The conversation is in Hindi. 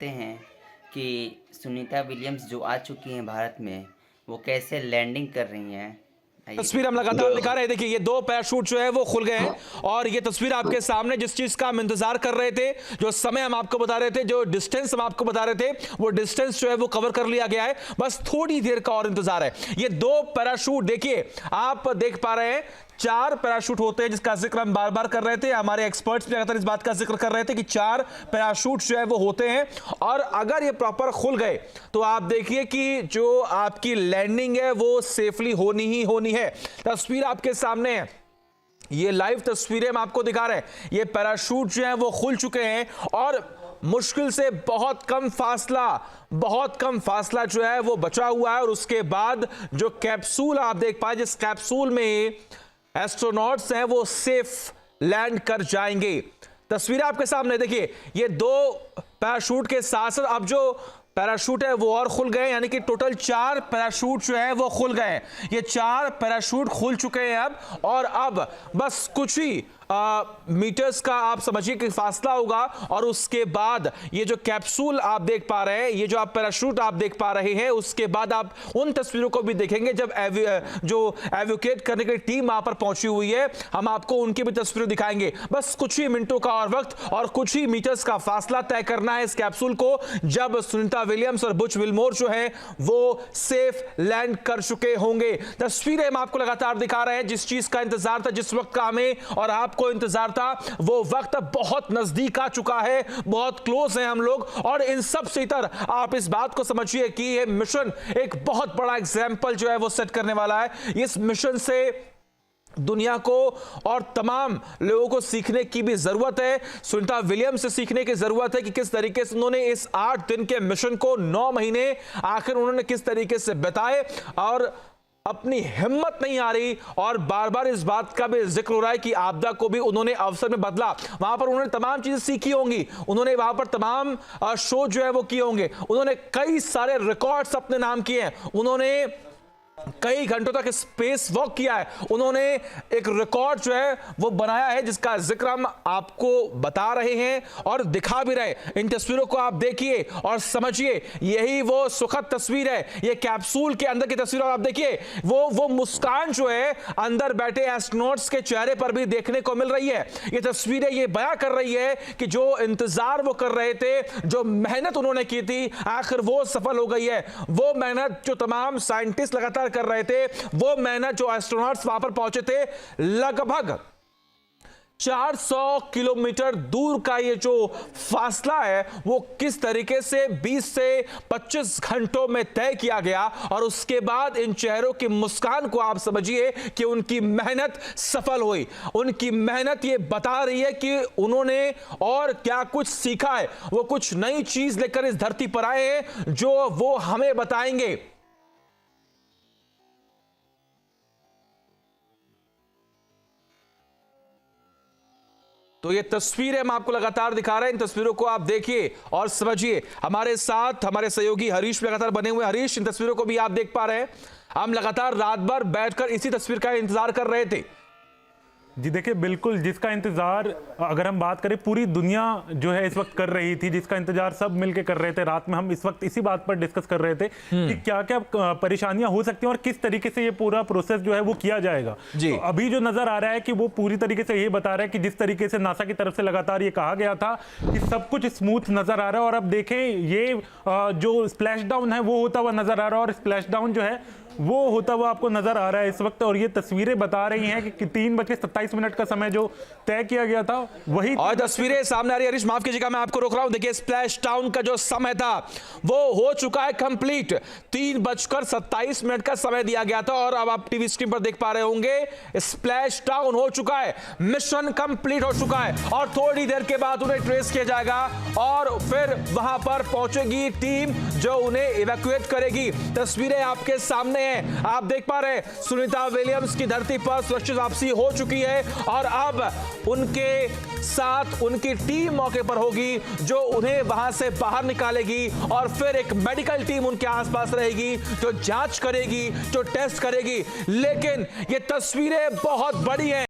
देखते हैं कि सुनीता विलियम्स जो आ चुकी हैं भारत में, वो कैसे लैंडिंग कर रही हैं। आइए तस्वीर हम देखते हैं। लगातार दिखा रहे हैं। देखिए ये दो पैराशूट जो है वो खुल गए हैं और ये तस्वीर आपके सामने जिस चीज का हम इंतजार कर रहे थे, जो समय हम आपको बता रहे थे, जो डिस्टेंस हम आपको बता रहे थे, वो डिस्टेंस जो है वो कवर कर लिया गया है। बस थोड़ी देर का और इंतजार है। ये दो पैराशूट देखिए, आप देख पा रहे हैं 4 पैराशूट होते हैं, जिसका जिक्र हम बार बार कर रहे थे। हमारे एक्सपर्ट्स भी लगातार इस बात का जिक्र कर रहे थे कि 4 पैराशूट जो है वो होते हैं और अगर ये प्रॉपर खुल गए तो आप देखिए कि जो आपकी लैंडिंग है वो सेफली होनी ही होनी है। तस्वीर आपके सामने है, ये लाइव तस्वीरें हम आपको दिखा रहे हैं। ये पैराशूट जो है वो खुल चुके हैं और मुश्किल से बहुत कम फासला जो है वो बचा हुआ है। और उसके बाद जो कैप्सूल आप देख पाए, जिस कैप्सूल में एस्ट्रोनॉट्स हैं वो सेफ लैंड कर जाएंगे। तस्वीर आपके सामने देखिए, ये 2 पैराशूट के साथ साथ अब जो पैराशूट है वो और खुल गए, यानी कि टोटल 4 पैराशूट जो है वो खुल गए। ये 4 पैराशूट खुल चुके हैं अब, और अब बस कुछ ही मीटर्स का आप समझिए कि फासला होगा और उसके बाद ये जो कैप्सूल आप देख पा रहे हैं, ये जो आप पैराशूट आप देख पा रहे हैं, उसके बाद आप उन तस्वीरों को भी देखेंगे जब जो एवोकेट करने की टीम वहां पर पहुंची हुई है। हम आपको उनकी भी तस्वीरें दिखाएंगे। बस कुछ ही मिनटों का और वक्त और कुछ ही मीटर्स का फासला तय करना है इस कैप्सूल को, जब सुनीता विलियम्स और बुच विल्मोर जो है वो सेफ लैंड कर चुके होंगे। तस्वीरें हम आपको लगातार दिखा रहे हैं। जिस चीज का इंतजार था, जिस वक्त का हमें और आपको इंतजार था, वो वक्त बहुत नजदीक आ चुका है, बहुत क्लोज हैं हम लोग। और इन सब से इतर आप इस बात को समझिए कि ये मिशन एक बहुत बड़ा एग्जाम्पल जो है वो सेट करने वाला है। इस मिशन से दुनिया को और तमाम लोगों को सीखने की भी जरूरत है। सुनीता विलियम्स से सीखने की जरूरत है कि किस तरीके से उन्होंने इस 8 दिन के मिशन को 9 महीने आखिर उन्होंने किस तरीके से बिताए और अपनी हिम्मत नहीं आ रही। और बार बार इस बात का भी जिक्र हो रहा है कि आपदा को भी उन्होंने अवसर में बदला। वहां पर उन्होंने तमाम चीजें सीखी होंगी, उन्होंने वहां पर तमाम शो जो है वो किए होंगे, उन्होंने कई सारे रिकॉर्ड्स अपने नाम किए हैं, उन्होंने कई घंटों तक स्पेस वॉक किया है, उन्होंने एक रिकॉर्ड जो है वो बनाया है, जिसका जिक्र हम आपको बता रहे हैं और दिखा भी रहे। इन तस्वीरों को आप देखिए और समझिए, यही वो सुखद तस्वीर है। ये कैप्सूल के अंदर की तस्वीर आप देखिए, वो मुस्कान जो है अंदर बैठे एस्ट्रोनॉट्स के चेहरे पर भी देखने को मिल रही है। ये तस्वीरें ये बयां कर रही है कि जो इंतजार वो कर रहे थे, जो मेहनत उन्होंने की थी, आखिर वो सफल हो गई है। वो मेहनत जो तमाम साइंटिस्ट लगातार कर रहे थे, वो मेहनत जो एस्ट्रोनॉट्स वहां पर पहुंचे थे, लगभग 400 किलोमीटर दूर का ये जो फासला है वो किस तरीके से 20 से 25 घंटों में तय किया गया। और उसके बाद इन चेहरों की मुस्कान को आप समझिए कि उनकी मेहनत सफल हुई। उनकी मेहनत ये बता रही है कि उन्होंने और क्या कुछ सीखा है, वो कुछ नई चीज लेकर इस धरती पर आए हैं जो वो हमें बताएंगे। तो ये तस्वीरें हम आपको लगातार दिखा रहे हैं, इन तस्वीरों को आप देखिए और समझिए। हमारे साथ हमारे सहयोगी हरीश लगातार बने हुए। हरीश, इन तस्वीरों को भी आप देख पा रहे हैं। हम लगातार रात भर बैठकर इसी तस्वीर का इंतजार कर रहे थे। जी देखिए, बिल्कुल जिसका इंतजार अगर हम बात करें पूरी दुनिया जो है इस वक्त कर रही थी, जिसका इंतजार सब मिलके कर रहे थे। रात में हम इस वक्त इसी बात पर डिस्कस कर रहे थे कि क्या क्या परेशानियां हो सकती हैं और किस तरीके से ये पूरा प्रोसेस जो है वो किया जाएगा। तो अभी जो नजर आ रहा है कि वो पूरी तरीके से ये बता रहा है कि जिस तरीके से नासा की तरफ से लगातार ये कहा गया था कि सब कुछ स्मूथ नजर आ रहा है। और अब देखें, ये जो स्प्लैश डाउन है वो होता हुआ नजर आ रहा है और स्प्लैश डाउन जो है वो होता हुआ आपको नजर आ रहा है इस वक्त। और ये तस्वीरें बता रही हैं कि 3:27 का समय जो तय किया गया था वही, और तस्वीरें सामने आ रही है। हरीश, माफ कीजिएगा, मैं आपको रोक रहा हूं। देखिए, स्प्लैश डाउन का जो समय था वो हो चुका है कंप्लीट। 3:27 का समय दिया गया था और अब आप टीवी स्क्रीन पर देख पा रहे होंगे स्प्लैश डाउन हो चुका है। मिशन कंप्लीट हो चुका है और थोड़ी देर के बाद उन्हें ट्रेस किया जाएगा और फिर वहां पर पहुंचेगी टीम जो उन्हें इवैक्यूएट करेगी। तस्वीरें आपके सामने हैं, आप देख पा रहे हैं। सुनीता विलियम्स की धरती पर सुरक्षित वापसी हो चुकी है और अब उनके साथ उनकी टीम मौके पर होगी जो उन्हें वहां से बाहर निकालेगी और फिर एक मेडिकल टीम उनके आसपास रहेगी जो जांच करेगी, जो टेस्ट करेगी। लेकिन ये तस्वीरें बहुत बड़ी हैं।